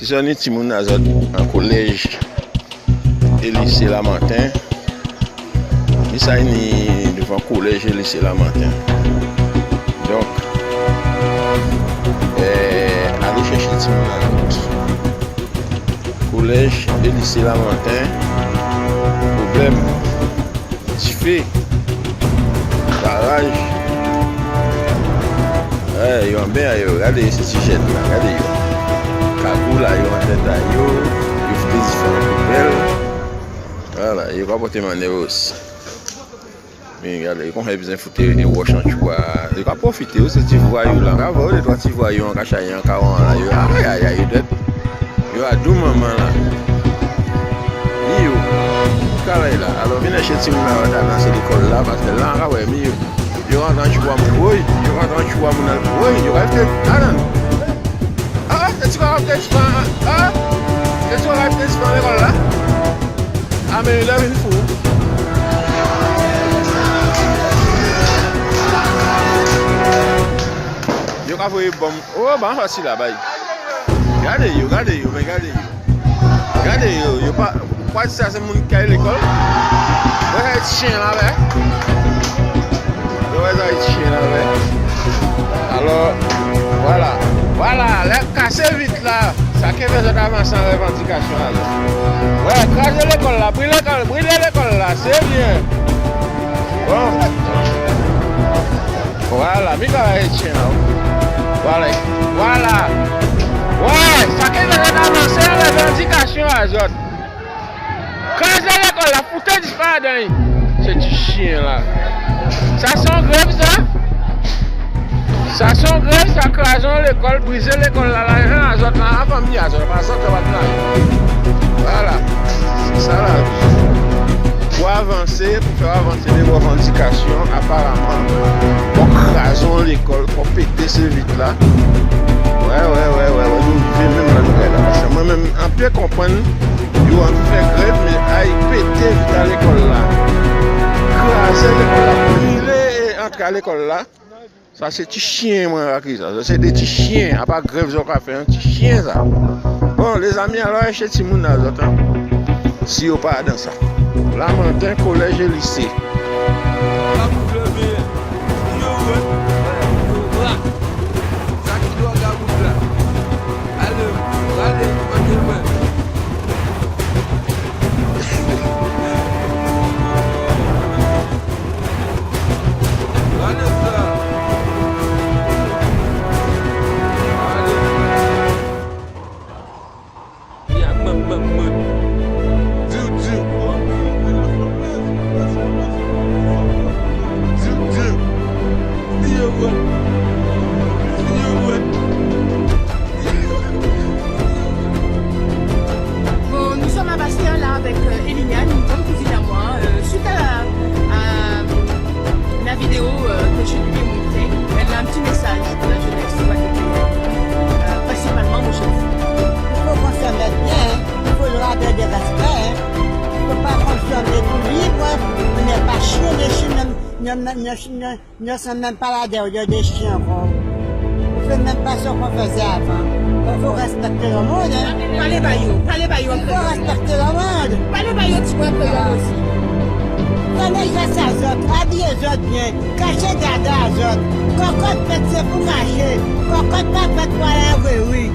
Si son est Timoun Azot en collège et lycée Lamantin, il s'agit devant collège et lycée Lamantin. Donc, allez chercher Timoun Azot. Collège et lycée Lamantin, problème, tu fais, barrage. Ils ont bien regardé ces jeunes là, regardez. Kagou là, ils ont en tête là, ils font des différentes poubelles. Voilà, ils vont porter ma néos. Mais regardez, ils ont besoin de foutre des wash en choix. Ils vont profiter de ces petits voyous là. Ils vont voir les trois petits voyous en cachaille en caron là. Ils ont deux mamans là. Mio, carré là. Alors, venez chez Tim là, dans cette école là, parce que là, ouais, Mio. Ils rentrent en choix, oui, ils rentrent en choix, oui, ils rentrent en choix. Ah, est-ce qu'on va peut-être faire ah, est-ce qu'on va peut-être faire l'école là? Ah, mais il a une fou. Il a fait bon. Oh, ben facile là-bas. Regardez, regardez. Regardez, il pas. Pourquoi ça, c'est mon qui a l'école? Vous avez chien là-bas? Vous avez chien là-bas? Alors, voilà. Voilà, cassez vite là. Ça qui fait cette avance en revendication là. Ouais, crasez l'école là, brûlez l'école là, c'est bien. Bon. Voilà, Mika va être chien là. Voilà. Ouais, ça qui fait cette avance en revendication à zone. Crasez l'école là, foutez disparaître. C'est du chien là. Ça sent grave ça? Ça sont grave, ça crase l'école, briser l'école là, la famille, ça va voilà, c'est ça la vie. Pour avancer, pour faire avancer les revendications, apparemment, pour craser l'école, pour péter ce vide là. Ouais, nous vivons même la nouvelle là. Parce que moi-même, on peut comprendre, ils ont fait grève, mais aïe, péter vite à l'école là. Craser l'école là, brûler et entrer à l'école là. Ça c'est des chiens moi qui ça. C'est des petits chiens, à part grève ils ont fait un petit chien ça. Bon les amis alors chez Timoun Azot si on pas dans ça. Lamantin collège et lycée. Ne sommes même pas là derrière des chiens. On ne fait même pas ce qu'on faisait avant. Il faut respecter le monde. Pas les baillots. Il faut respecter le monde. Pas les baillots, tu vois, aussi. Prenez les autres, habillez les autres bien, cachez dada les autres. Cocotte petit pour cacher, cocotte pas fait pour aller oui.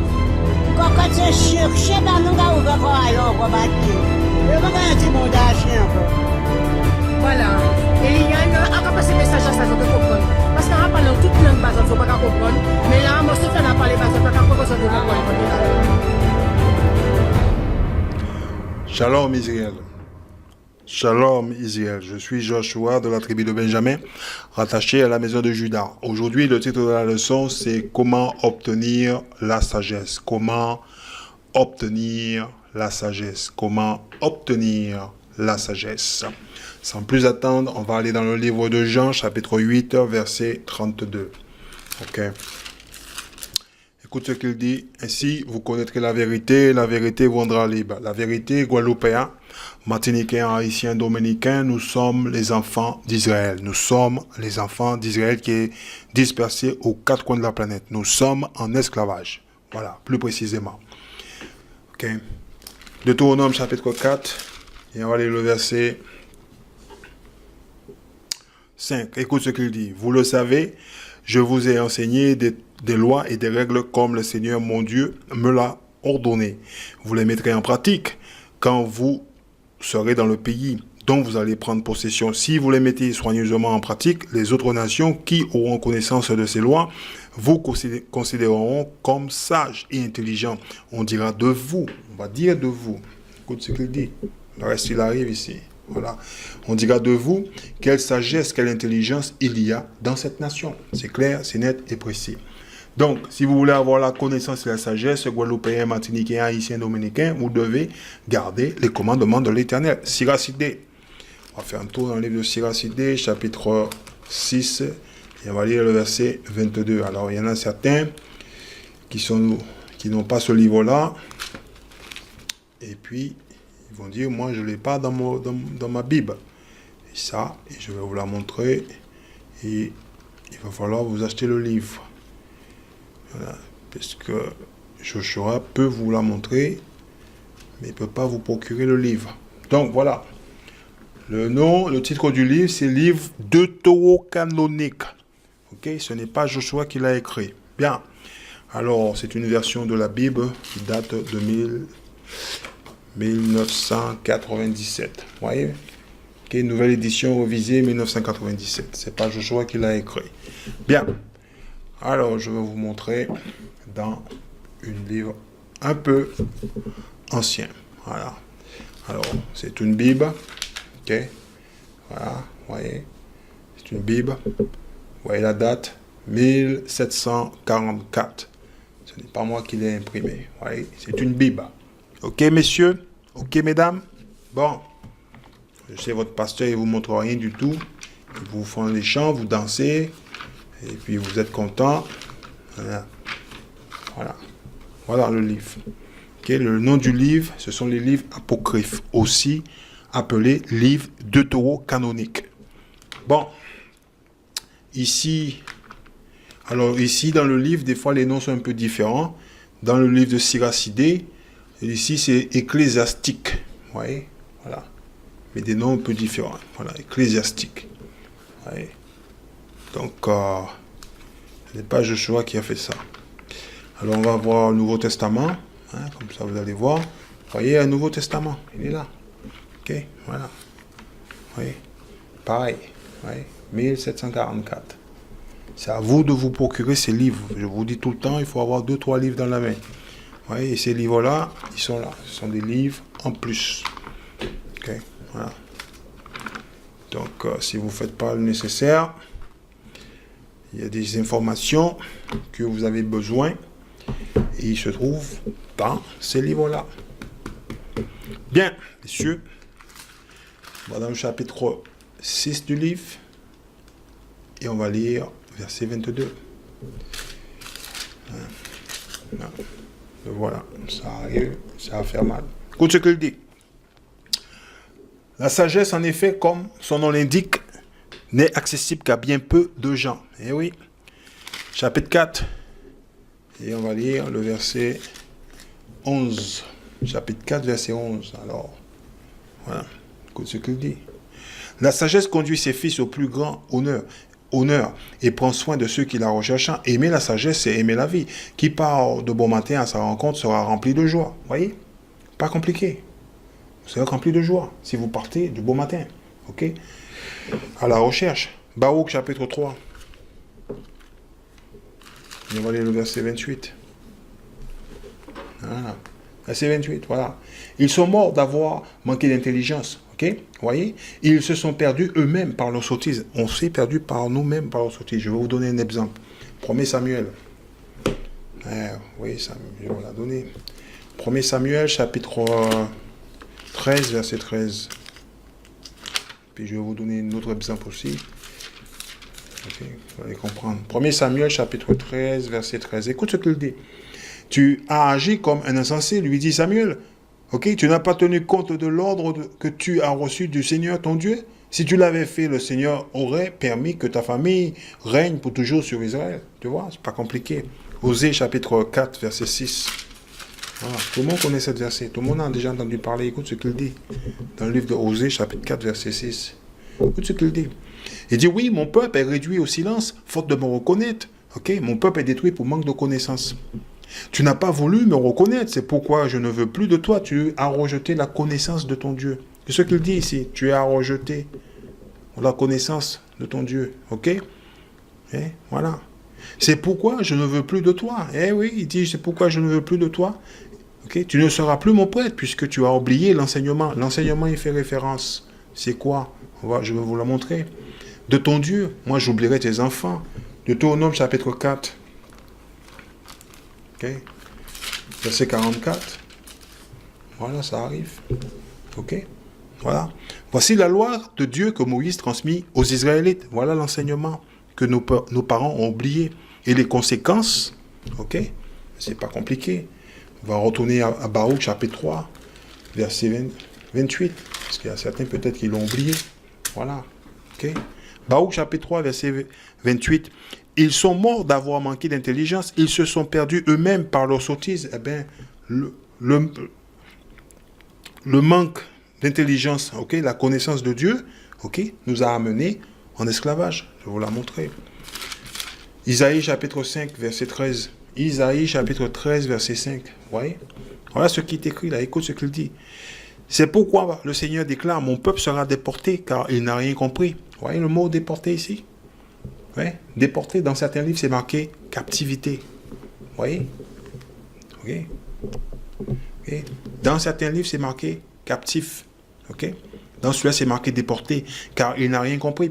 Cocotte c'est chien, chien dans nous va ouvrir quoi alors on va battre. Et on va un petit monde à chien. Voilà. Et il y a un passer message à ça, je peux comprendre. Parce qu'on a parlé toute langue basale, il ne faut pas comprendre. Mais là, moi, je fais parler basale, je ne peux pas comprendre. Shalom Israël. Shalom Israël. Je suis Joshua de la tribu de Benjamin, rattaché à la maison de Juda. Aujourd'hui, le titre de la leçon, c'est comment obtenir la sagesse. Comment obtenir la sagesse. Comment obtenir la sagesse. Sans plus attendre, on va aller dans le livre de Jean, chapitre 8, verset 32. Ok. Écoute ce qu'il dit. Ainsi, vous connaîtrez la vérité vous rendra libre. La vérité, Guadeloupéen, Martiniquais, Haïtien, Dominicain, nous sommes les enfants d'Israël. Nous sommes les enfants d'Israël qui est dispersé aux quatre coins de la planète. Nous sommes en esclavage. Voilà, plus précisément. Ok. Deutéronome chapitre 4, et on va lire le verset 5. Écoute ce qu'il dit. Vous le savez, je vous ai enseigné des lois et des règles comme le Seigneur mon Dieu me l'a ordonné. Vous les mettrez en pratique quand vous serez dans le pays dont vous allez prendre possession. Si vous les mettez soigneusement en pratique, les autres nations qui auront connaissance de ces lois vous considéreront comme sages et intelligents. On dira de vous, on va dire de vous. Écoute ce qu'il dit. Le reste, il arrive ici. Voilà. On dira de vous quelle sagesse, quelle intelligence il y a dans cette nation. C'est clair, c'est net et précis. Donc, si vous voulez avoir la connaissance et la sagesse, Guadeloupéen, Martiniquais, Haïtien, Dominicain, vous devez garder les commandements de l'Éternel. Siracide. On va faire un tour dans le livre de Siracide, chapitre 6, et on va lire le verset 22. Alors, il y en a certains qui n'ont pas ce livre-là, et puis, ils vont dire, moi, je ne l'ai pas dans ma Bible. Et ça, je vais vous la montrer, et il va falloir vous acheter le livre. Voilà, parce que Joshua peut vous la montrer, mais il ne peut pas vous procurer le livre. Donc, voilà. Le titre du livre, c'est livre deutérocanonique. Ok, ce n'est pas Joshua qui l'a écrit. Bien. Alors, c'est une version de la Bible qui date de 1997. Vous voyez? Ok, nouvelle édition revisée 1997. C'est pas Joshua qui l'a écrit. Bien. Alors, je vais vous montrer dans une livre un peu ancien. Voilà. Alors, c'est une Bible. Ok, voilà, vous voyez, c'est une Bible. Vous voyez la date, 1744. Ce n'est pas moi qui l'ai imprimée. Vous voyez, c'est une Bible. Ok, messieurs? Ok, mesdames? Bon, je sais, votre pasteur, il ne vous montre rien du tout. Il vous fait les chants, vous dansez, et puis vous êtes content. Voilà. Voilà. Voilà le livre. Ok, le nom du livre, ce sont les livres apocryphes, aussi appelé livre deutérocanonique. Bon, ici, alors ici dans le livre, des fois les noms sont un peu différents. Dans le livre de Siracide, ici c'est ecclésiastique. Vous voyez, voilà. Mais des noms un peu différents. Voilà, ecclésiastique. Vous voyez. Donc, ce n'est pas Joshua qui a fait ça. Alors on va voir le Nouveau Testament. Hein, comme ça vous allez voir. Vous voyez, un Nouveau Testament, il est là. Ok, voilà. Oui, pareil. Oui, 1744. C'est à vous de vous procurer ces livres. Je vous dis tout le temps, il faut avoir 2-3 livres dans la main. Oui, et ces livres-là, ils sont là. Ce sont des livres en plus. Ok, voilà. Donc, si vous ne faites pas le nécessaire, il y a des informations que vous avez besoin et ils se trouvent dans ces livres-là. Bien, messieurs. Dans le chapitre 6 du livre, et on va lire verset 22. Voilà, ça arrive, ça va faire mal. Écoute ce qu'il dit. La sagesse, en effet, comme son nom l'indique, n'est accessible qu'à bien peu de gens. Eh oui, chapitre 4, et on va lire le verset 11. Chapitre 4, verset 11. Alors, voilà. Ce qu'il dit. La sagesse conduit ses fils au plus grand honneur et prend soin de ceux qui la recherchent. Aimer la sagesse, c'est aimer la vie. Qui part de bon matin à sa rencontre sera rempli de joie. Voyez? Pas compliqué. Vous serez rempli de joie si vous partez du bon matin. Ok? À la recherche. Baruch chapitre 3. On va lire le verset 28. Voilà. Verset 28, voilà. Ils sont morts d'avoir manqué d'intelligence. Ok, vous voyez, ils se sont perdus eux-mêmes par leur sottise. On s'est perdu par nous-mêmes par leur sottise. Je vais vous donner un exemple. 1 Samuel. Oui, je vais vous la donner. 1 Samuel, chapitre 13, verset 13. Puis je vais vous donner un autre exemple aussi. Ok, vous allez comprendre. 1 Samuel, chapitre 13, verset 13. Écoute ce qu'il dit. Tu as agi comme un insensé, lui dit Samuel. Ok, tu n'as pas tenu compte de l'ordre que tu as reçu du Seigneur ton Dieu. Si tu l'avais fait, le Seigneur aurait permis que ta famille règne pour toujours sur Israël. Tu vois, c'est pas compliqué. Osée chapitre 4, verset 6. Voilà. Tout le monde connaît cette verset. Tout le monde a déjà entendu parler. Écoute ce qu'il dit. Dans le livre de Osée, chapitre 4, verset 6. Écoute ce qu'il dit. Il dit, oui, mon peuple est réduit au silence, faute de me reconnaître. Ok, mon peuple est détruit pour manque de connaissance. Tu n'as pas voulu me reconnaître, c'est pourquoi je ne veux plus de toi. Tu as rejeté la connaissance de ton Dieu. C'est ce qu'il dit ici. Tu as rejeté la connaissance de ton Dieu. Ok? Voilà. C'est pourquoi je ne veux plus de toi. Eh oui, il dit, c'est pourquoi je ne veux plus de toi. Okay? Tu ne seras plus mon prêtre puisque tu as oublié l'enseignement. L'enseignement, il fait référence. C'est quoi? Je vais vous la montrer. De ton Dieu, moi j'oublierai tes enfants. Deutéronome chapitre 4. Ok? Verset 44. Voilà, ça arrive. Ok? Voilà. Voici la loi de Dieu que Moïse transmit aux Israélites. Voilà l'enseignement que nos parents ont oublié. Et les conséquences, ok? C'est pas compliqué. On va retourner à Baruch chapitre 3, verset 28. Parce qu'il y a certains peut-être qui l'ont oublié. Voilà. Ok? Baruch chapitre 3, verset 28. Ils sont morts d'avoir manqué d'intelligence. Ils se sont perdus eux-mêmes par leur sottise. Eh bien, le manque d'intelligence, ok, la connaissance de Dieu, ok, nous a amenés en esclavage. Je vais vous la montrer. Isaïe chapitre 5, verset 13. Isaïe chapitre 13, verset 5. Vous voyez? Voilà ce qui est écrit là. Écoute ce qu'il dit. C'est pourquoi le Seigneur déclare, mon peuple sera déporté car il n'a rien compris. Vous voyez le mot déporté ici? Ouais. Déporté, dans certains livres, c'est marqué captivité. Vous voyez? Ok. Okay. Dans certains livres, c'est marqué captif. Ok. Dans celui-là, c'est marqué déporté, car il n'a rien compris.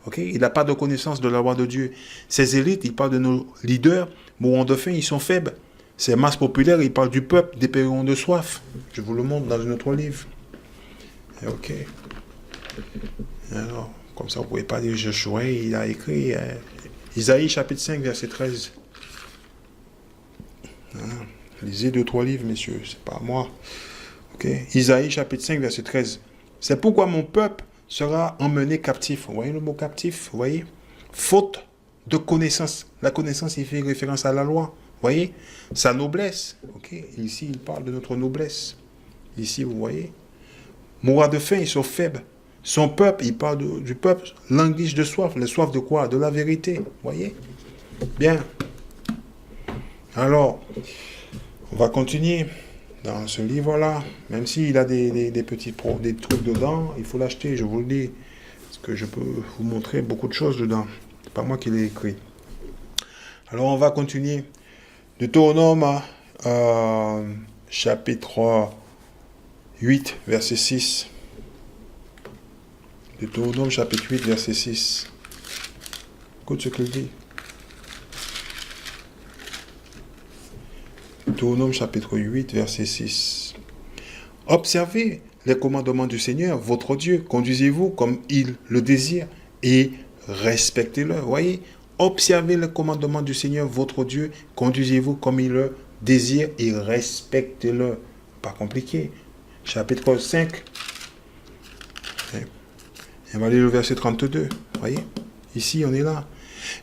Okay. Il n'a pas de connaissance de la loi de Dieu. Ces élites, ils parlent de nos leaders, mourant de faim, ils sont faibles. Ces masses populaires, ils parlent du peuple, des périront de soif. Je vous le montre dans un autre livre. Ok. Alors, comme ça, vous ne pouvez pas dire Josué, il a écrit Isaïe chapitre 5, verset 13. Lisez 2-3 livres, messieurs, c'est pas moi. Ok. Isaïe chapitre 5, verset 13. C'est pourquoi mon peuple sera emmené captif. Vous voyez le mot captif? Vous voyez? Faute de connaissance. La connaissance, il fait référence à la loi. Vous voyez? Sa noblesse. Ok. Ici, il parle de notre noblesse. Ici, vous voyez? Mourra de faim, ils sont faibles. Son peuple, il parle du peuple, languisse de soif. La soif de quoi? De la vérité. Vous voyez? Bien. Alors, on va continuer dans ce livre-là. Même s'il a des trucs dedans, il faut l'acheter, je vous le dis. Parce que je peux vous montrer beaucoup de choses dedans. C'est pas moi qui l'ai écrit. Alors, on va continuer. Deutéronome, chapitre 8, verset 6. Deutéronome, chapitre 8, verset 6. Écoute ce qu'il dit. Deutéronome chapitre 8, verset 6. Observez les commandements du Seigneur, votre Dieu. Conduisez-vous comme il le désire et respectez-le. Voyez, observez les commandements du Seigneur, votre Dieu. Conduisez-vous comme il le désire et respectez-le. Pas compliqué. Chapitre 5. On va lire le verset 32. Voyez, ici on est là.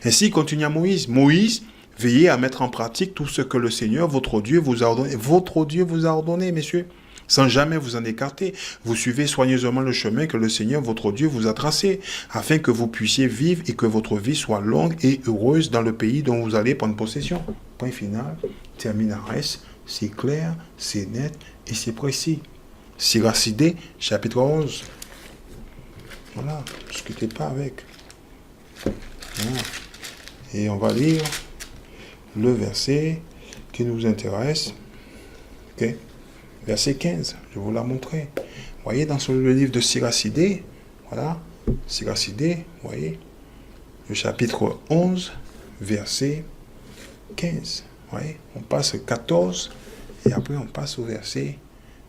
Ainsi continua Moïse. Moïse, veillez à mettre en pratique tout ce que le Seigneur, votre Dieu, vous a ordonné. Votre Dieu vous a ordonné, messieurs, sans jamais vous en écarter. Vous suivez soigneusement le chemin que le Seigneur, votre Dieu, vous a tracé, afin que vous puissiez vivre et que votre vie soit longue et heureuse dans le pays dont vous allez prendre possession. Point final, terminares, c'est clair, c'est net et c'est précis. Siracidé, chapitre 11. Voilà, ne discutez pas avec. Voilà. Et on va lire le verset qui nous intéresse. Ok. Verset 15, je vais vous la montrer. Vous voyez dans le livre de Siracidé, voilà, Siracidé, vous voyez, le chapitre 11, verset 15. Vous voyez, on passe 14 et après on passe au verset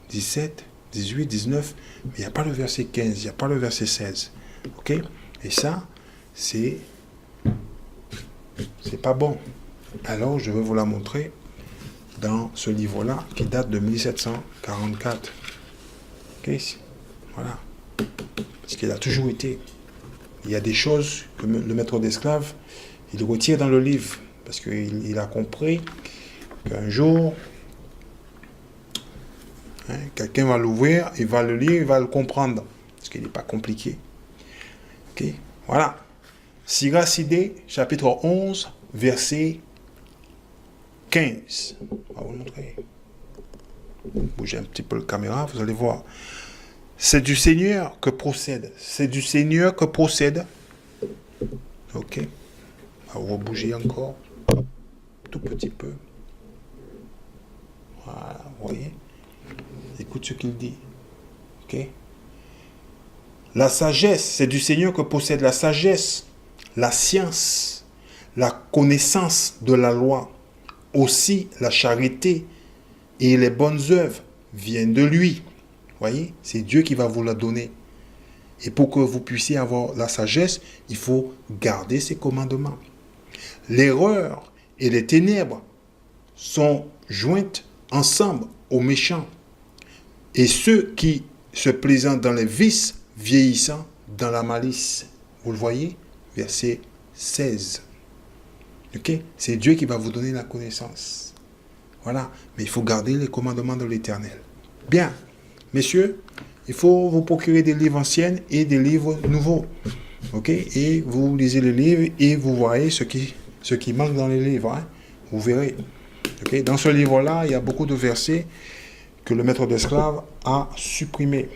17, 18, 19, mais il n'y a pas le verset 15, il n'y a pas le verset 16. Ok? Et ça, c'est pas bon. Alors, je vais vous la montrer dans ce livre-là, qui date de 1744. Ok? Voilà. Parce qu'il a toujours été. Il y a des choses que le maître d'esclaves, il retire dans le livre, parce qu'il a compris qu'un jour, Hein? Quelqu'un va l'ouvrir, il va le lire, il va le comprendre. Parce qu'il n'est pas compliqué. Ok? Voilà. Sirach Sidé, chapitre 11, verset 15. On va vous le montrer. Bougez un petit peu la caméra, vous allez voir. C'est du Seigneur que procède. C'est du Seigneur que procède. Ok. On va bouger encore. Tout petit peu. Voilà, vous voyez. Écoute ce qu'il dit. Ok. La sagesse, c'est du Seigneur que possède la sagesse, la science, la connaissance de la loi. Aussi, la charité et les bonnes œuvres viennent de lui. Voyez, c'est Dieu qui va vous la donner. Et pour que vous puissiez avoir la sagesse, il faut garder ses commandements. L'erreur et les ténèbres sont jointes ensemble aux méchants. Et ceux qui se plaisantent dans les vices, vieillissant dans la malice. Vous le voyez? Verset 16. Ok? C'est Dieu qui va vous donner la connaissance. Voilà. Mais il faut garder les commandements de l'Éternel. Bien. Messieurs, il faut vous procurer des livres anciens et des livres nouveaux. Ok? Et vous lisez les livres et vous voyez ce qui manque dans les livres. Hein? Vous verrez. Ok? Dans ce livre-là, il y a beaucoup de versets que le maître d'esclaves a supprimés.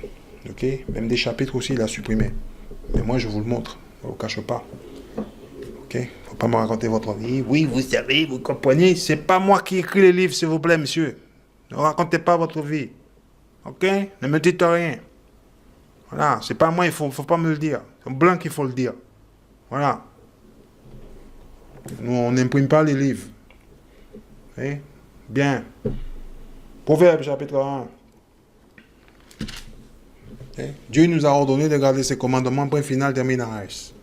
Ok? Même des chapitres aussi, il a supprimé. Mais moi, je vous le montre. Je ne vous cache pas. Ok? Il ne faut pas me raconter votre vie. Oui, vous savez, vous comprenez. C'est pas moi qui écris les livres, s'il vous plaît, monsieur. Ne racontez pas votre vie. Ok? Ne me dites rien. Voilà. C'est pas moi, il faut pas me le dire. C'est blanc qu'il faut le dire. Voilà. Nous, on n'imprime pas les livres. Ok? Bien. Proverbe, chapitre 1. Okay? Dieu nous a ordonné de garder ses commandements, point final, terminaris.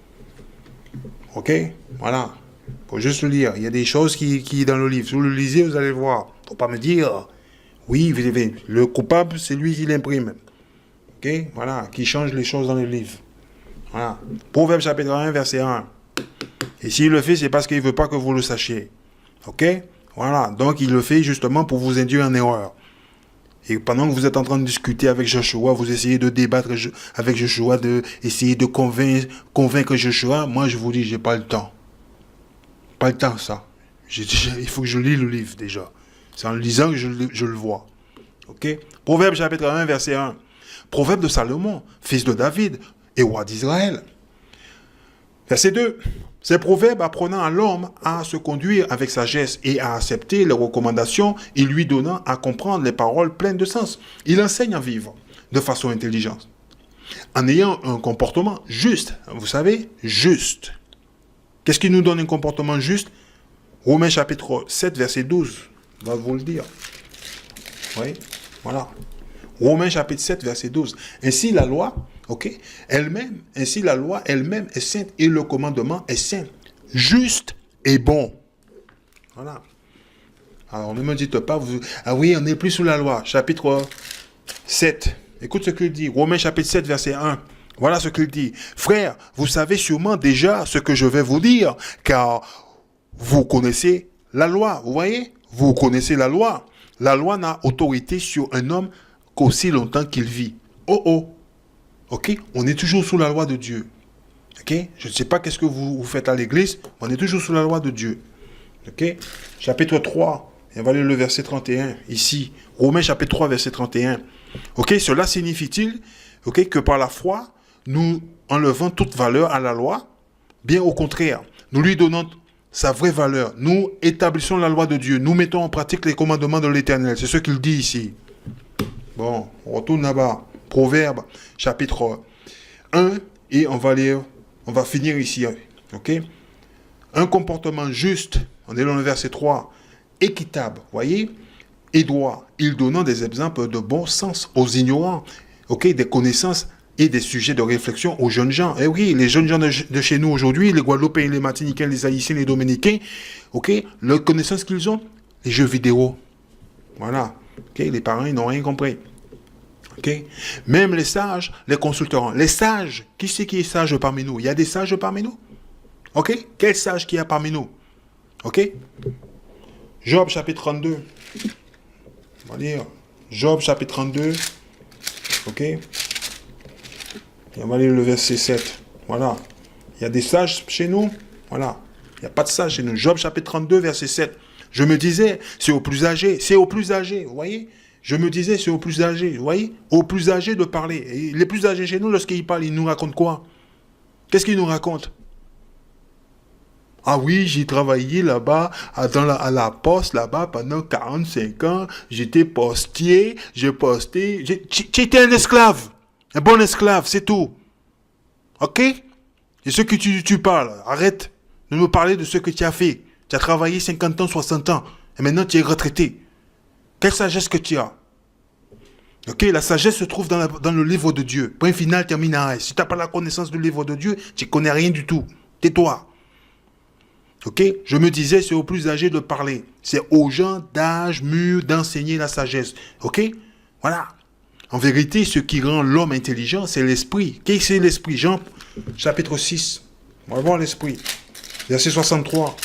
Ok? Voilà. Il faut juste le lire. Il y a des choses qui dans le livre. Si vous le lisez, vous allez voir. Il ne faut pas me dire, oui, le coupable, c'est lui qui l'imprime. Ok? Voilà. Qui change les choses dans les livres. Voilà. Proverbe, chapitre 1, verset 1. Et s'il le fait, c'est parce qu'il ne veut pas que vous le sachiez. Ok? Voilà. Donc, il le fait justement pour vous induire en erreur. Et pendant que vous êtes en train de discuter avec Joshua, vous essayez de débattre avec Joshua, essayer de convaincre Joshua. Moi, je vous dis, j'ai pas le temps. Pas le temps, ça. Il faut que je lis le livre, déjà. C'est en le lisant que je le vois. Ok? Proverbe, chapitre 1, verset 1. Proverbe de Salomon, fils de David et roi d'Israël. Verset 2. Ces proverbes apprenant à l'homme à se conduire avec sagesse et à accepter les recommandations et lui donnant à comprendre les paroles pleines de sens. Il enseigne à vivre de façon intelligente, en ayant un comportement juste. Vous savez, juste. Qu'est-ce qui nous donne un comportement juste? Romains chapitre 7, verset 12. On va vous le dire. Oui, voilà. Romains chapitre 7, verset 12. Ainsi la loi... Ok, ainsi la loi elle-même est sainte et le commandement est saint, juste et bon. Voilà. Alors ne me dites pas, ah oui, on n'est plus sous la loi. Chapitre 7. Écoute ce qu'il dit. Romains chapitre 7, verset 1. Voilà ce qu'il dit. Frères, vous savez sûrement déjà ce que je vais vous dire, car vous connaissez la loi. Vous voyez? Vous connaissez la loi. La loi n'a autorité sur un homme qu'aussi longtemps qu'il vit. Oh oh. Ok, on est toujours sous la loi de Dieu. Ok, je ne sais pas qu'est-ce que vous faites à l'église, on est toujours sous la loi de Dieu. Ok, chapitre 3, on va lire le verset 31, ici. Romains chapitre 3, verset 31. Ok, cela signifie-t-il que par la foi, nous enlevons toute valeur à la loi? Bien au contraire, nous lui donnons sa vraie valeur. Nous établissons la loi de Dieu. Nous mettons en pratique les commandements de l'Éternel. C'est ce qu'il dit ici. Bon, on retourne là-bas. Proverbe, chapitre 1, et on va finir ici, ok? Un comportement juste, on est dans le verset 3, équitable, voyez? Et droit, il donnant des exemples de bon sens aux ignorants, ok? Des connaissances et des sujets de réflexion aux jeunes gens. Eh oui, les jeunes gens de chez nous aujourd'hui, les Guadeloupéens, les Martiniquais, les Haïtiens, les Dominicains, ok? Leurs connaissances qu'ils ont, les jeux vidéo. Voilà, ok? Les parents, ils n'ont rien compris. Okay. Même les sages les consulteront. Les sages, qui c'est qui est sage parmi nous? Il y a des sages parmi nous? Ok? Quel sage qu'il y a parmi nous? Ok? Job chapitre 32. On va lire Job chapitre 32. Ok. Et on va lire le verset 7. Voilà. Il y a des sages chez nous. Voilà. Il n'y a pas de sages chez nous. Job chapitre 32, verset 7. Je me disais, c'est aux plus âgés. C'est aux plus âgés. Vous voyez? Je me disais, c'est aux plus âgés. Vous voyez? Aux plus âgés de parler. Et les plus âgés chez nous, lorsqu'ils parlent, ils nous racontent quoi? Qu'est-ce qu'ils nous racontent? Ah oui, j'ai travaillé là-bas, à la poste, là-bas, pendant 45 ans. J'étais postier, j'ai posté. J'étais un esclave. Un bon esclave, c'est tout. Ok? Et ce que tu parles, arrête de me parler de ce que tu as fait. Tu as travaillé 50 ans, 60 ans. Et maintenant, tu es retraité. Quelle sagesse que tu as? Ok, la sagesse se trouve dans le livre de Dieu. Point final, termine à. Si tu n'as pas la connaissance du livre de Dieu, tu ne connais rien du tout. Tais-toi. Ok, je me disais, c'est aux plus âgés de parler. C'est aux gens d'âge mûr d'enseigner la sagesse. Ok, voilà. En vérité, ce qui rend l'homme intelligent, c'est l'esprit. Qu'est-ce que c'est l'esprit? Jean, chapitre 6. On va voir l'esprit. Verset 63.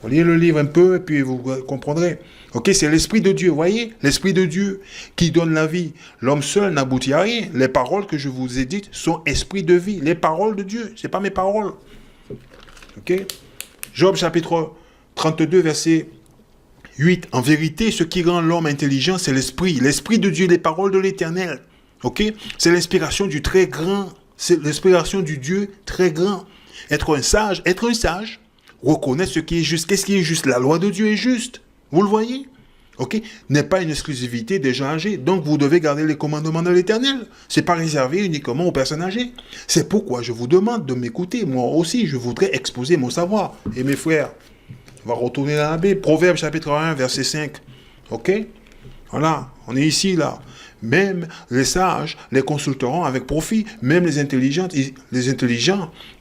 Vous lisez le livre un peu et puis vous comprendrez. Ok, c'est l'esprit de Dieu, voyez? L'esprit de Dieu qui donne la vie. L'homme seul n'aboutit à rien. Les paroles que je vous ai dites sont esprit de vie. Les paroles de Dieu, ce n'est pas mes paroles. Ok? Job chapitre 32, verset 8. En vérité, ce qui rend l'homme intelligent, c'est l'esprit. L'esprit de Dieu, les paroles de l'Éternel. Ok? C'est l'inspiration du très grand. C'est l'inspiration du Dieu très grand. Être un sage, reconnaître ce qui est juste. Qu'est-ce qui est juste? La loi de Dieu est juste. Vous le voyez? Ok? N'est pas une exclusivité des gens âgés. Donc, vous devez garder les commandements de l'Éternel. Ce n'est pas réservé uniquement aux personnes âgées. C'est pourquoi je vous demande de m'écouter. Moi aussi, je voudrais exposer mon savoir. Et mes frères, on va retourner dans la Bible. Proverbe chapitre 1, verset 5. Ok? Voilà, on est ici, là. Même les sages les consulteront avec profit. Même les intelligents,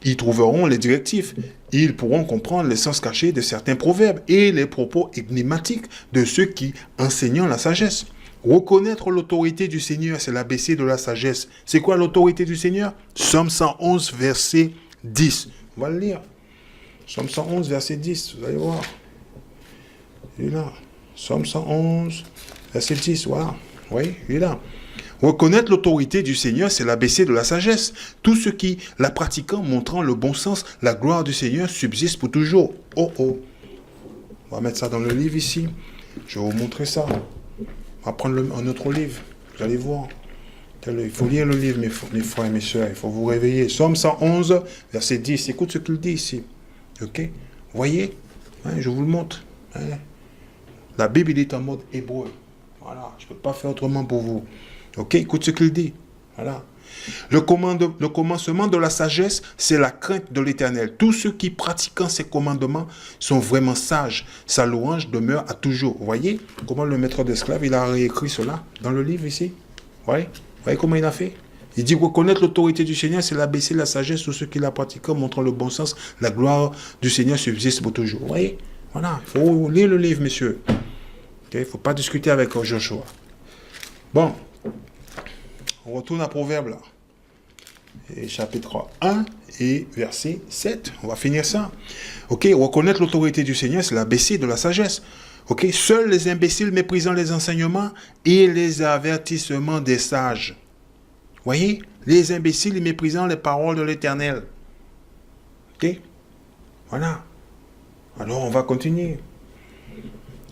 ils trouveront les directives. Ils pourront comprendre les sens cachés de certains proverbes et les propos énigmatiques de ceux qui enseignent la sagesse. Reconnaître l'autorité du Seigneur, c'est l'ABC de la sagesse. C'est quoi l'autorité du Seigneur? Psaume 111, verset 10. On va le lire. Psaume 111, verset 10. Vous allez voir. Il est là. Psaume 111, verset 10. Voilà. Oui, il est là. Reconnaître l'autorité du Seigneur, c'est l'ABC de la sagesse. Tout ce qui, la pratiquant, montrant le bon sens, la gloire du Seigneur subsiste pour toujours. Oh oh. On va mettre ça dans le livre ici. Je vais vous montrer ça. On va prendre un autre livre. Vous allez voir. Il faut lire le livre, mes frères et mes soeurs. Il faut vous réveiller. Psaume 111, verset 10. Écoute ce qu'il dit ici. Ok? Vous voyez? Hein, je vous le montre. Hein? La Bible il est en mode hébreu. Voilà. Je ne peux pas faire autrement pour vous. Ok? Écoute ce qu'il dit. Voilà. Le commencement de la sagesse, c'est la crainte de l'Éternel. Tous ceux qui pratiquant ses commandements sont vraiment sages. Sa louange demeure à toujours. Vous voyez comment le maître d'esclaves, il a réécrit cela dans le livre ici? Vous voyez comment il a fait? Il dit reconnaître l'autorité du Seigneur, c'est l'ABC de la sagesse. Tous ceux qui la pratiquent montrant le bon sens. La gloire du Seigneur subsiste pour toujours. Vous voyez? Voilà. Il faut lire le livre, messieurs. Il ne faut pas discuter avec Joshua. Bon. On retourne à Proverbe, là. Et chapitre 1 et verset 7. On va finir ça. Ok, reconnaître l'autorité du Seigneur, c'est l'ABC de la sagesse. Ok, seuls les imbéciles méprisant les enseignements et les avertissements des sages. Voyez, les imbéciles méprisant les paroles de l'Éternel. Ok, voilà. Alors, on va continuer.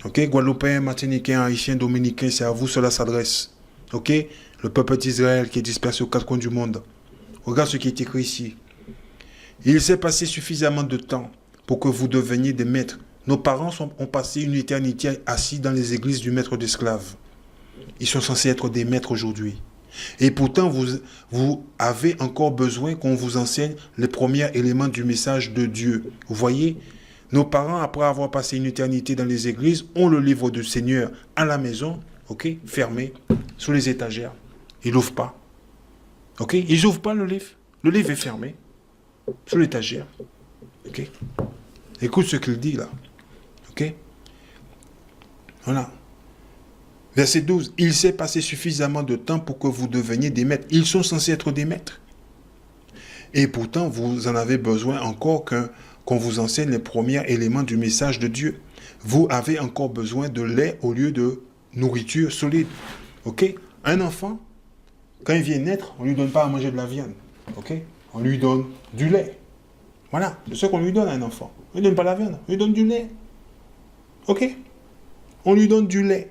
Ok, Guadeloupéens, Martiniquais, Haïtiens, Dominicains, c'est à vous cela s'adresse. Ok, le peuple d'Israël qui est dispersé aux quatre coins du monde. Regarde ce qui est écrit ici. Il s'est passé suffisamment de temps pour que vous deveniez des maîtres. Nos parents ont passé une éternité assis dans les églises du maître d'esclaves. Ils sont censés être des maîtres aujourd'hui. Et pourtant, vous avez encore besoin qu'on vous enseigne les premiers éléments du message de Dieu. Vous voyez, nos parents, après avoir passé une éternité dans les églises, ont le livre du Seigneur à la maison, ok, fermé, sous les étagères. Ils n'ouvrent pas. Ok, ils n'ouvrent pas le livre. Le livre est fermé, sous l'étagère. Ok. Écoute ce qu'il dit là. Ok. Voilà. Verset 12. Il s'est passé suffisamment de temps pour que vous deveniez des maîtres. Ils sont censés être des maîtres. Et pourtant, vous en avez besoin encore qu'on vous enseigne les premiers éléments du message de Dieu. Vous avez encore besoin de lait au lieu de nourriture solide. Ok? Un enfant, quand il vient naître, on ne lui donne pas à manger de la viande. Ok? On lui donne du lait. Voilà, c'est ce qu'on lui donne à un enfant. On ne lui donne pas la viande, on lui donne du lait. Ok? On lui donne du lait.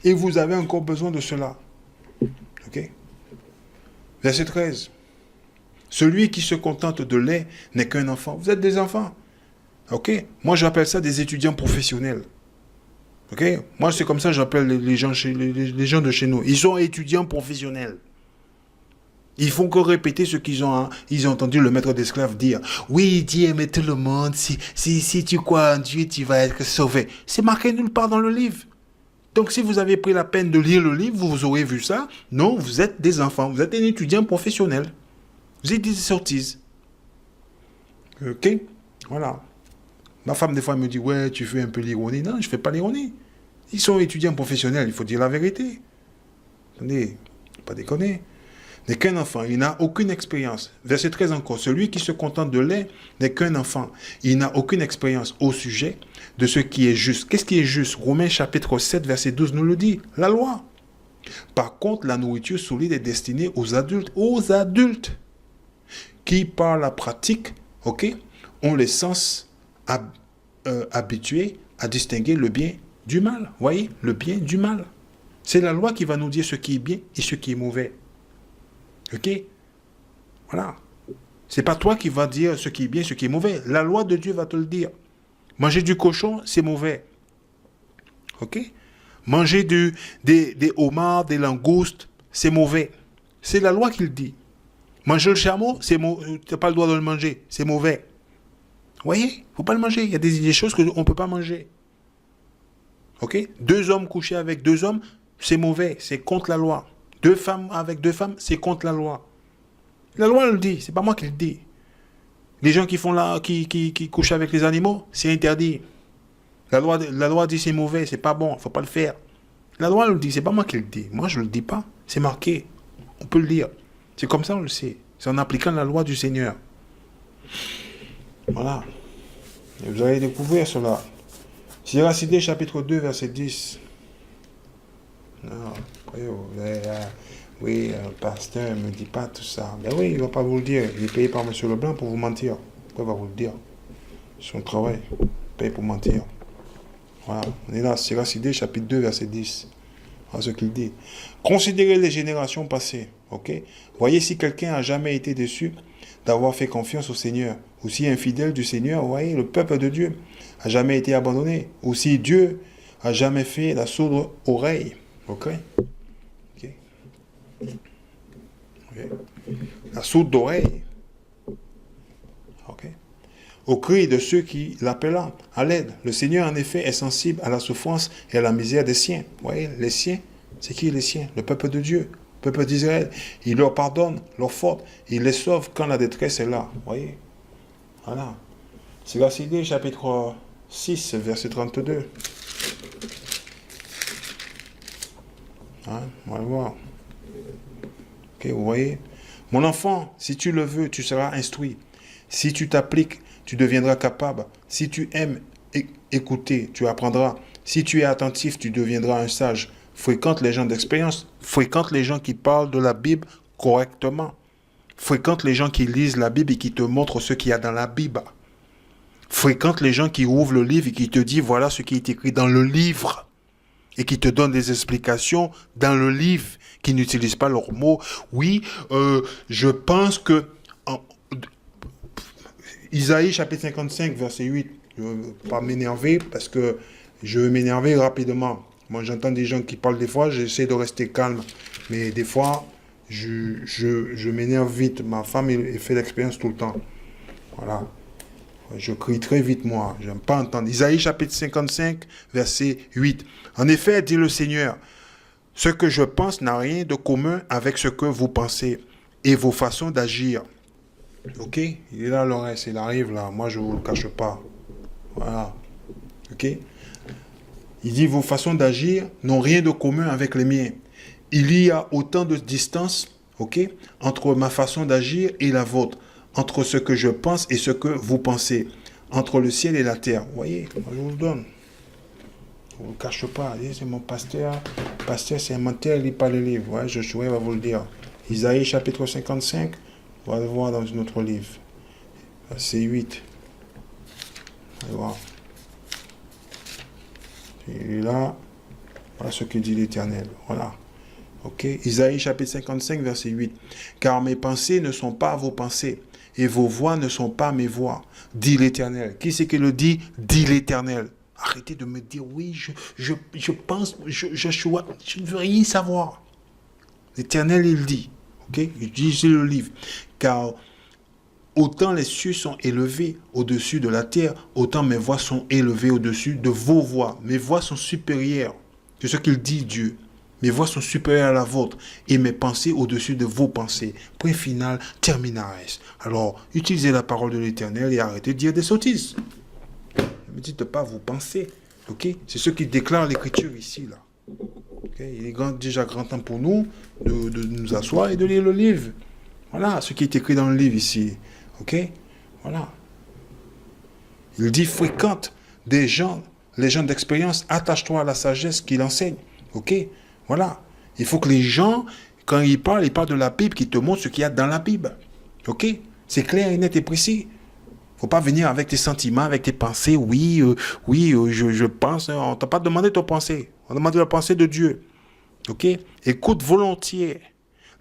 Et vous avez encore besoin de cela. Ok? Verset 13. Celui qui se contente de lait n'est qu'un enfant. Vous êtes des enfants. Ok? Moi, j'appelle ça des étudiants professionnels. Ok? Moi, c'est comme ça que j'appelle les gens, les gens de chez nous. Ils sont étudiants professionnels. Ils font que répéter ce qu'ils ont, ils ont entendu le maître d'esclaves dire. Oui, Dieu aime tout le monde. Si tu crois en Dieu, tu vas être sauvé. C'est marqué nulle part dans le livre. Donc, si vous avez pris la peine de lire le livre, vous aurez vu ça. Non, vous êtes des enfants. Vous êtes un étudiant professionnel. Vous êtes des sorties. Ok? Voilà. Ma femme, des fois, elle me dit, ouais, tu fais un peu l'ironie. Non, je ne fais pas l'ironie. Ils sont étudiants professionnels, il faut dire la vérité. Attendez, pas déconner. N'est qu'un enfant, il n'a aucune expérience. Verset 13 encore, celui qui se contente de lait n'est qu'un enfant. Il n'a aucune expérience au sujet de ce qui est juste. Qu'est-ce qui est juste? Romains chapitre 7, verset 12 nous le dit, la loi. Par contre, la nourriture solide est destinée aux adultes qui, par la pratique, ok, ont les sens habitués à distinguer le bien du mal. Voyez, le bien du mal. C'est la loi qui va nous dire ce qui est bien et ce qui est mauvais. Ok? Voilà. C'est pas toi qui vas dire ce qui est bien, ce qui est mauvais. La loi de Dieu va te le dire. Manger du cochon, c'est mauvais. Ok? Manger des homards, des langoustes, c'est mauvais. C'est la loi qui le dit. Manger le chameau, tu n'as pas le droit de le manger. C'est mauvais. Vous voyez? Il ne faut pas le manger. Il y a des choses qu'on ne peut pas manger. Ok? 2 hommes couchés avec 2 hommes, c'est mauvais. C'est contre la loi. 2 femmes avec 2 femmes, c'est contre la loi. La loi le dit, c'est pas moi qui le dis. Les gens qui couchent avec les animaux, c'est interdit. La loi dit c'est mauvais, c'est pas bon, il faut pas le faire. La loi le dit, c'est pas moi qui le dis. Moi je le dis pas, c'est marqué. On peut le lire. C'est comme ça on le sait. C'est en appliquant la loi du Seigneur. Voilà. Et vous allez découvrir cela. Siracide chapitre 2 verset 10. Non, oui, le pasteur ne me dit pas tout ça. Ben oui, il ne va pas vous le dire. Il est payé par M. Leblanc pour vous mentir. Pourquoi il va vous le dire? Son travail, paye pour mentir. Voilà, on est là, Siracide chapitre 2 verset 10. Voilà ce qu'il dit. Considérez les générations passées. Ok? Voyez si quelqu'un a jamais été déçu d'avoir fait confiance au Seigneur. Ou si infidèle du Seigneur, voyez, le peuple de Dieu a jamais été abandonné. Ou si Dieu a jamais fait la sourde oreille. Ok? Ok. Okay. La sourde d'oreille. Ok. Au cri de ceux qui l'appellent à l'aide. Le Seigneur, en effet, est sensible à la souffrance et à la misère des siens. Vous voyez, les siens, c'est qui les siens? Le peuple de Dieu, le peuple d'Israël. Il leur pardonne leurs fautes. Il les sauve quand la détresse est là. Vous voyez? Voilà. Siracide, chapitre 6, verset 32. Hein? On va voir. Ok, vous voyez? Mon enfant, si tu le veux, tu seras instruit. Si tu t'appliques, tu deviendras capable. Si tu aimes écouter, tu apprendras. Si tu es attentif, tu deviendras un sage. Fréquente les gens d'expérience. Fréquente les gens qui parlent de la Bible correctement. Fréquente les gens qui lisent la Bible et qui te montrent ce qu'il y a dans la Bible. Fréquente les gens qui ouvrent le livre et qui te disent voilà ce qui est écrit dans le livre. Et qui te donnent des explications dans le livre, qui n'utilisent pas leurs mots. Oui, je pense que Isaïe chapitre 55, verset 8, je ne veux pas m'énerver parce que je veux m'énerver rapidement. Moi, j'entends des gens qui parlent des fois, j'essaie de rester calme. Mais des fois, je m'énerve vite. Ma femme, elle fait l'expérience tout le temps. Voilà. Je crie très vite, moi. Je n'aime pas entendre. Isaïe chapitre 55, verset 8. En effet, dit le Seigneur, ce que je pense n'a rien de commun avec ce que vous pensez et vos façons d'agir. Ok? Il est là, Laurence, il arrive là. Moi, je ne vous le cache pas. Voilà. Ok? Il dit, vos façons d'agir n'ont rien de commun avec les miens. Il y a autant de distance, ok, entre ma façon d'agir et la vôtre. Entre ce que je pense et ce que vous pensez. Entre le ciel et la terre. Vous voyez, moi je vous le donne. Vous ne le cache pas. C'est mon pasteur. Pasteur, c'est un menteur, il lit pas le livre. Ouais, Josué va vous le dire. Isaïe chapitre 55, on va le voir dans notre livre. Verset 8. Allez voir. Il est là. Voilà ce que dit l'Éternel. Voilà. Ok. Isaïe chapitre 55, verset 8. Car mes pensées ne sont pas vos pensées, et vos voix ne sont pas mes voix, dit l'Éternel. Qui c'est qui le dit? Dit l'Éternel. Arrêtez de me dire, oui, je pense, Joshua, je ne veux rien savoir. L'Éternel, il dit, ok, il dit, c'est le livre, car autant les cieux sont élevés au-dessus de la terre, autant mes voix sont élevées au-dessus de vos voix. Mes voix sont supérieures. C'est ce qu'il dit, Dieu. Mes voix sont supérieures à la vôtre et mes pensées au-dessus de vos pensées. Point final, terminares. Alors, utilisez la parole de l'Éternel et arrêtez de dire des sottises. Ne me dites pas vos pensées. Ok? C'est ce qui déclare l'Écriture ici, là. Okay? Il est déjà grand temps pour nous de nous asseoir et de lire le livre. Voilà ce qui est écrit dans le livre ici. Ok? Voilà. Il dit fréquente les gens d'expérience, attache-toi à la sagesse qu'il enseigne. Ok? Voilà. Il faut que les gens, quand ils parlent de la Bible, qu'ils te montrent ce qu'il y a dans la Bible. Ok? C'est clair et net et précis. Faut pas venir avec tes sentiments, avec tes pensées. Oui, je pense. On ne t'a pas demandé ton pensée. On a demandé la pensée de Dieu. Ok? Écoute volontiers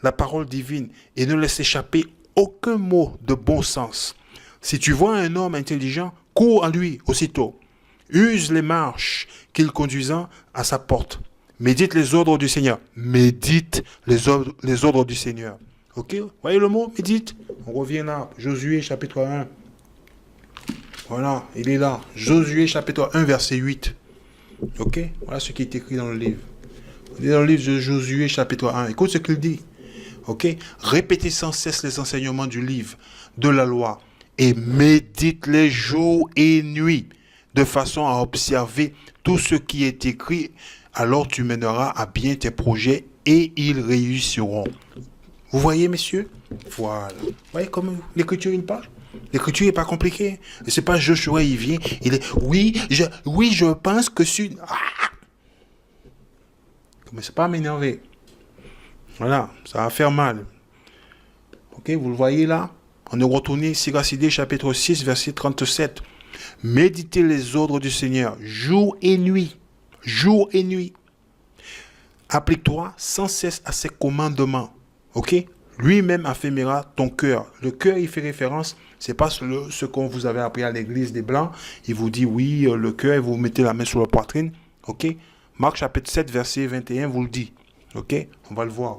la parole divine et ne laisse échapper aucun mot de bon sens. Si tu vois un homme intelligent, cours à lui aussitôt. Use les marches qu'il conduisant à sa porte. Médite les ordres du Seigneur. Médite les ordres du Seigneur. Ok? Voyez le mot? Médite. On revient là. Josué chapitre 1. Voilà, il est là. Josué chapitre 1 verset 8. Ok? Voilà ce qui est écrit dans le livre. On est dans le livre de Josué chapitre 1. Écoute ce qu'il dit. Ok? Répétez sans cesse les enseignements du livre, de la loi, et médite les jours et nuits, de façon à observer tout ce qui est écrit. Alors tu mèneras à bien tes projets et ils réussiront. Vous voyez, messieurs? Voilà. Vous voyez comment l'Écriture il parle? L'écriture n'est pas compliquée. C'est pas Joshua, il vient, il est, oui, je pense que c'est... Commencez pas à m'énerver. Voilà, ça va faire mal. Ok, vous le voyez là? On est retourné, Siracide, chapitre 6, verset 37. Méditez les ordres du Seigneur, jour et nuit. Jour et nuit. Applique-toi sans cesse à ses commandements. Ok? Lui-même affermira ton cœur. Le cœur, il fait référence, c'est pas ce qu'on vous avait appris à l'église des Blancs. Il vous dit, oui, le cœur, et vous mettez la main sur la poitrine. Ok? Marc chapitre 7, verset 21, vous le dit. Ok? On va le voir.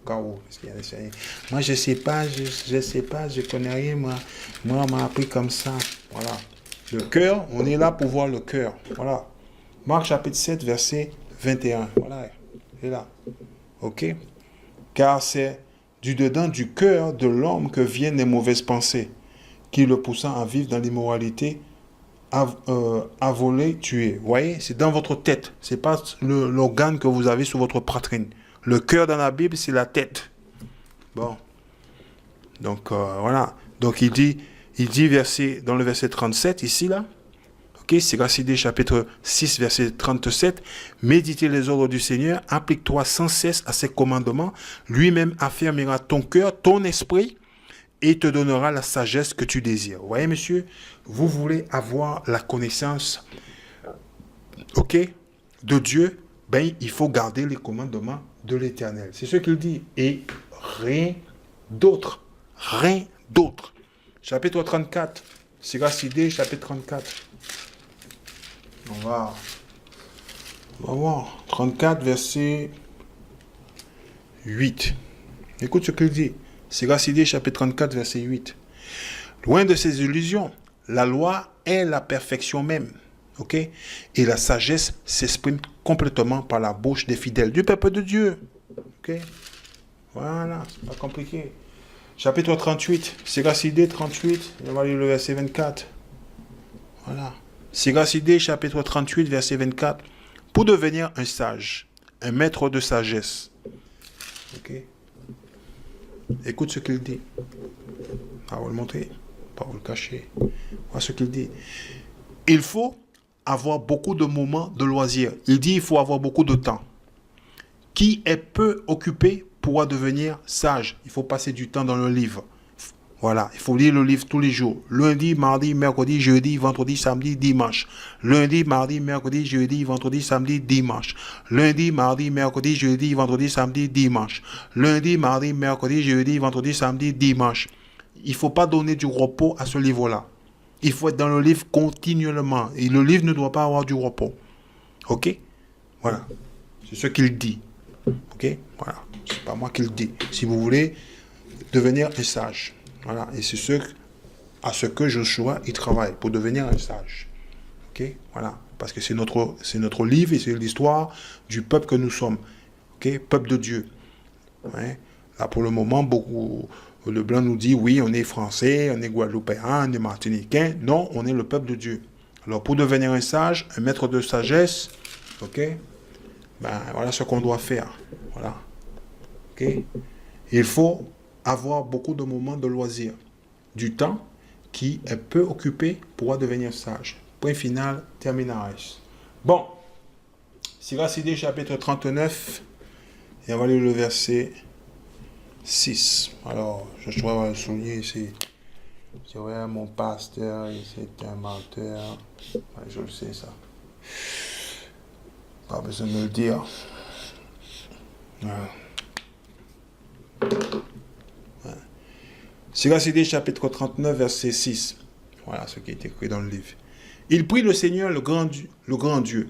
Moi, je sais pas, je connais rien, moi, on m'a appris comme ça. Voilà. Le cœur, on est là pour voir le cœur. Voilà. Marc chapitre 7, verset 21. Voilà. Il est là. Ok? Car c'est du dedans du cœur de l'homme que viennent les mauvaises pensées, qui le poussant à vivre dans l'immoralité, à voler, tuer. Vous voyez, c'est dans votre tête. C'est pas l'organe que vous avez sur votre poitrine. Le cœur dans la Bible, c'est la tête. Bon. Donc, voilà. Donc, il dit dans le verset 37, ici, là. Ok, Siracide, chapitre 6, verset 37. Méditez les ordres du Seigneur, applique-toi sans cesse à ses commandements. Lui-même affermira ton cœur, ton esprit, et te donnera la sagesse que tu désires. Vous voyez, monsieur, vous voulez avoir la connaissance, ok, de Dieu, ben, il faut garder les commandements de l'Éternel. C'est ce qu'il dit. Et rien d'autre. Rien d'autre. Chapitre 34. Siracide, chapitre 34. On va voir. 34, verset 8. Écoute ce qu'il dit. Siracide, chapitre 34, verset 8. Loin de ces illusions, la loi est la perfection même. Ok? Et la sagesse s'exprime complètement par la bouche des fidèles du peuple de Dieu. Ok? Voilà, c'est pas compliqué. Chapitre 38, Siracide 38, on va lire le verset 24. Voilà. Siracide, chapitre 38, verset 24. Pour devenir un sage, un maître de sagesse. Ok? Écoute ce qu'il dit. On va vous le montrer, pas vous le cacher. Voilà ce qu'il dit. Il faut avoir beaucoup de moments de loisirs. Il dit il faut avoir beaucoup de temps. Qui est peu occupé pourra devenir sage. Il faut passer du temps dans le livre. Voilà, il faut lire le livre tous les jours. Lundi, mardi, mercredi, jeudi, vendredi, samedi, dimanche. Lundi, mardi, mercredi, jeudi, vendredi, samedi, dimanche. Lundi, mardi, mercredi, jeudi, vendredi, samedi, dimanche. Lundi, mardi, mercredi, jeudi, vendredi, samedi, dimanche. Il ne faut pas donner du repos à ce livre-là. Il faut être dans le livre continuellement. Et le livre ne doit pas avoir du repos. OK? Voilà. C'est ce qu'il dit. OK? Voilà. C'est pas moi qui le dis. Si vous voulez devenir un sage. Voilà, et c'est à ce que Joshua il travaille pour devenir un sage. Ok, voilà, parce que c'est notre livre et c'est l'histoire du peuple que nous sommes. Ok, peuple de Dieu. Ouais. Là pour le moment, le blanc nous dit oui, on est français, on est guadeloupéen, on est martiniquais. Non, on est le peuple de Dieu. Alors pour devenir un sage, un maître de sagesse, ok, ben voilà ce qu'on doit faire. Voilà. Ok, il faut avoir beaucoup de moments de loisirs. Du temps qui est peu occupé pourra devenir sage. Point final, terminaris. Bon, Siracide chapitre 39, et on va lire le verset 6. Alors, je dois le souligner ici. C'est vrai, mon pasteur, c'est un menteur. Ouais, je le sais, ça. Pas besoin de le dire. Voilà. Siracide chapitre 39, verset 6. Voilà ce qui est écrit dans le livre. Il prie le Seigneur, le grand Dieu,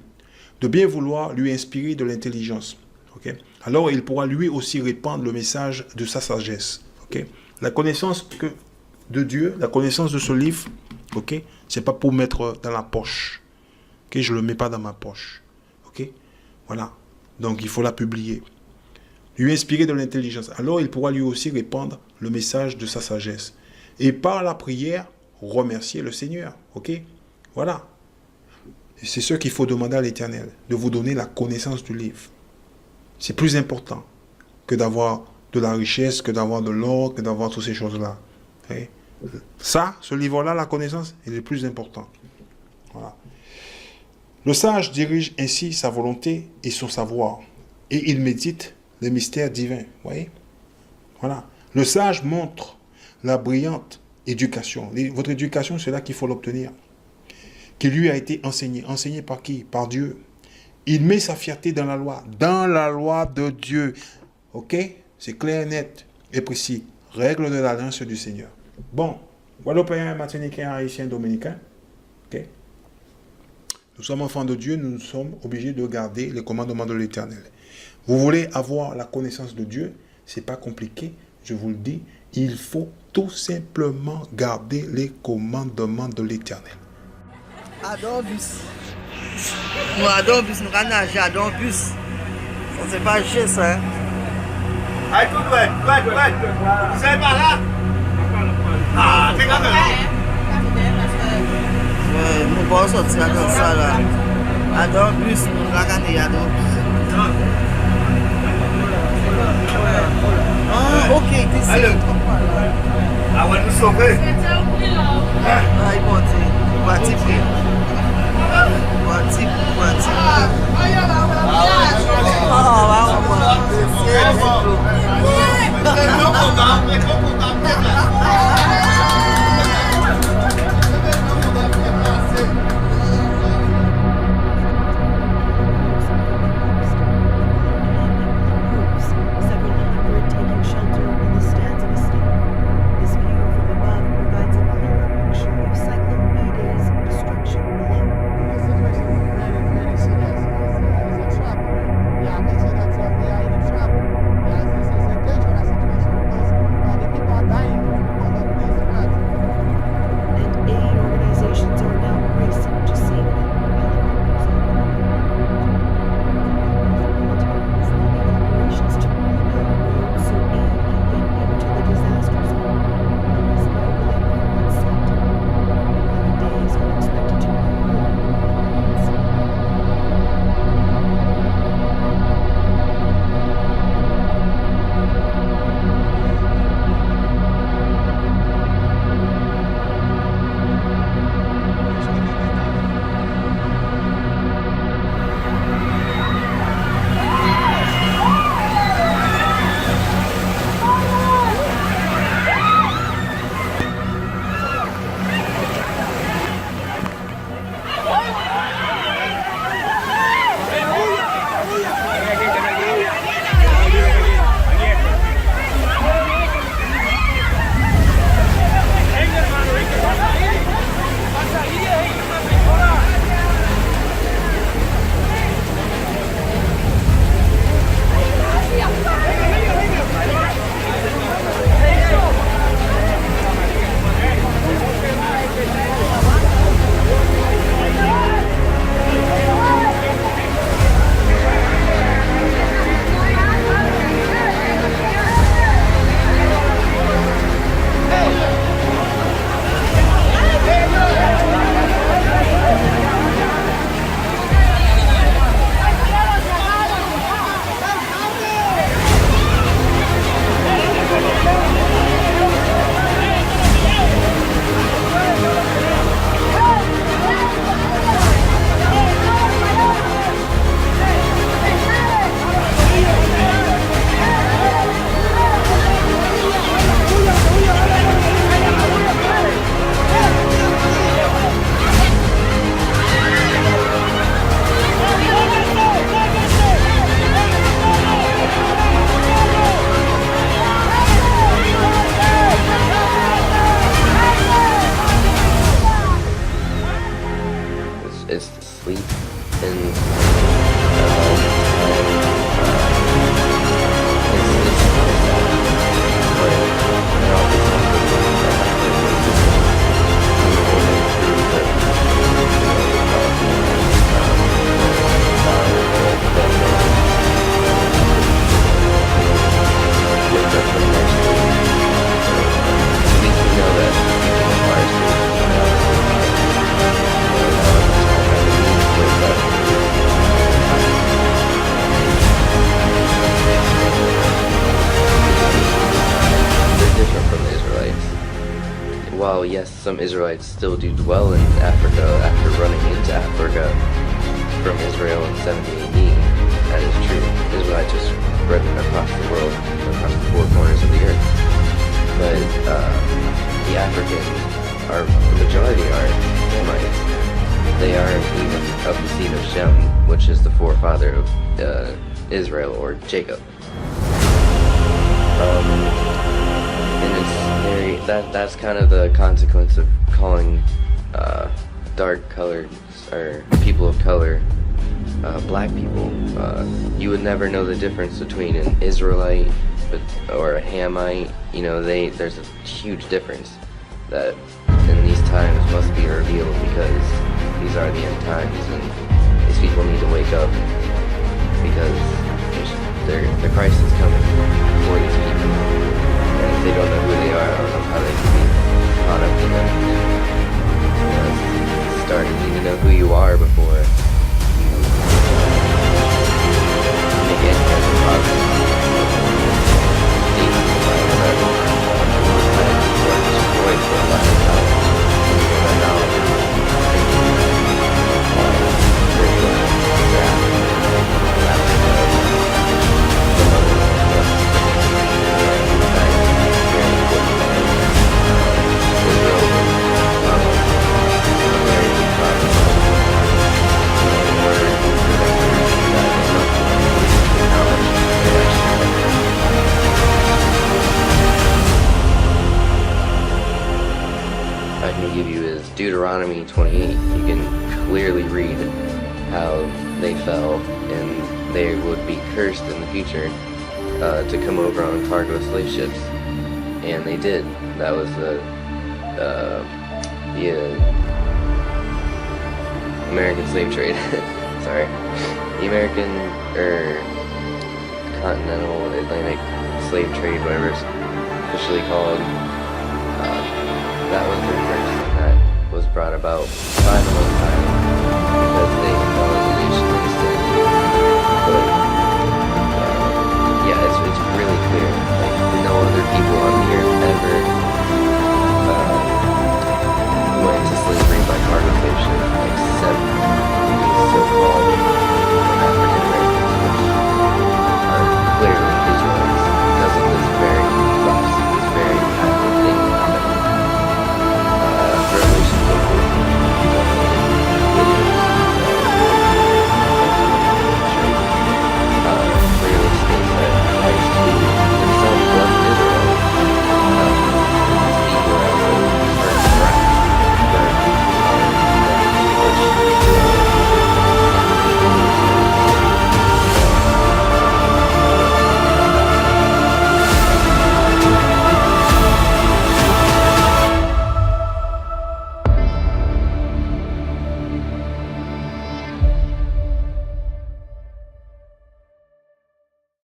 de bien vouloir lui inspirer de l'intelligence. Okay? Alors il pourra lui aussi répandre le message de sa sagesse. Okay? La connaissance de Dieu, la connaissance de ce livre, okay? Ce n'est pas pour mettre dans la poche. Okay? Je ne le mets pas dans ma poche. Okay? Voilà. Donc il faut la publier. Lui inspirer de l'intelligence. Alors il pourra lui aussi répandre le message de sa sagesse. Et par la prière, remercier le Seigneur. Ok? Voilà. Et c'est ce qu'il faut demander à l'Éternel, de vous donner la connaissance du livre. C'est plus important que d'avoir de la richesse, que d'avoir de l'or, que d'avoir toutes ces choses-là. Okay? Ça, ce livre-là, la connaissance, est le plus important. Voilà. Le sage dirige ainsi sa volonté et son savoir. Et il médite les mystères divins. Vous voyez? Voilà. Le sage montre la brillante éducation. Votre éducation, c'est là qu'il faut l'obtenir. Qui lui a été enseignée. Enseignée par qui? Par Dieu. Il met sa fierté dans la loi. Dans la loi de Dieu. Ok? C'est clair, net et précis. Règle de l'alliance du Seigneur. Bon. Guadeloupéen, martiniquais, haïtien, dominicain. Ok? Nous sommes enfants de Dieu. Nous sommes obligés de garder les commandements de l'Éternel. Vous voulez avoir la connaissance de Dieu? C'est pas compliqué. Je vous le dis. Il faut tout simplement garder les commandements de l'Éternel. Adore bus. Nous adore bus, nous allons nager, adore bus. Ça c'est pas chier ça. Hein? Allez, tout ouais. Vous savez pas là? Ah, c'est quand même. Nous allons sortir comme ça là. Adore bus, nous allons nager, adore bus. Ah, ok, tu sais. Ah, ouais, nous sauver. Ah, il va dire. Several hundred taking shelter in the stands of a steeple. This view from above provides a clearer picture of Cyclone Mayday's destruction below. People while yes, some Israelites still do dwell in Africa after running into Africa from Israel in 70 AD, that is true. Israelites are spread across the world, across the four corners of the earth. But the Africans the majority are Hamites. They are even of the seed of Shem, which is the forefather of Israel or Jacob. And that's kind of the consequence of calling dark colored or people of color black people. You would never know the difference between an Israelite or a Hamite. You know, there's a huge difference that in these times must be revealed, because these are the end times and these people need to wake up, because the Christ is coming for these people, and if they don't know who they are, I don't know how they can be caught up in them. You need to know who you are before you make any kind of progress. Destroyed for a lack of knowledge. That knowledge I can give you is Deuteronomy 28. You can clearly read how they fell and they would be cursed in the future to come over on cargo slave ships, and they did. That was the American slave trade. Sorry, the American Continental Atlantic slave trade, whatever it's officially called. That was their curse, and that was brought about by the Most High because they fell as a nation in sin. But yeah, it's really clear. Like, no other people on the earth ever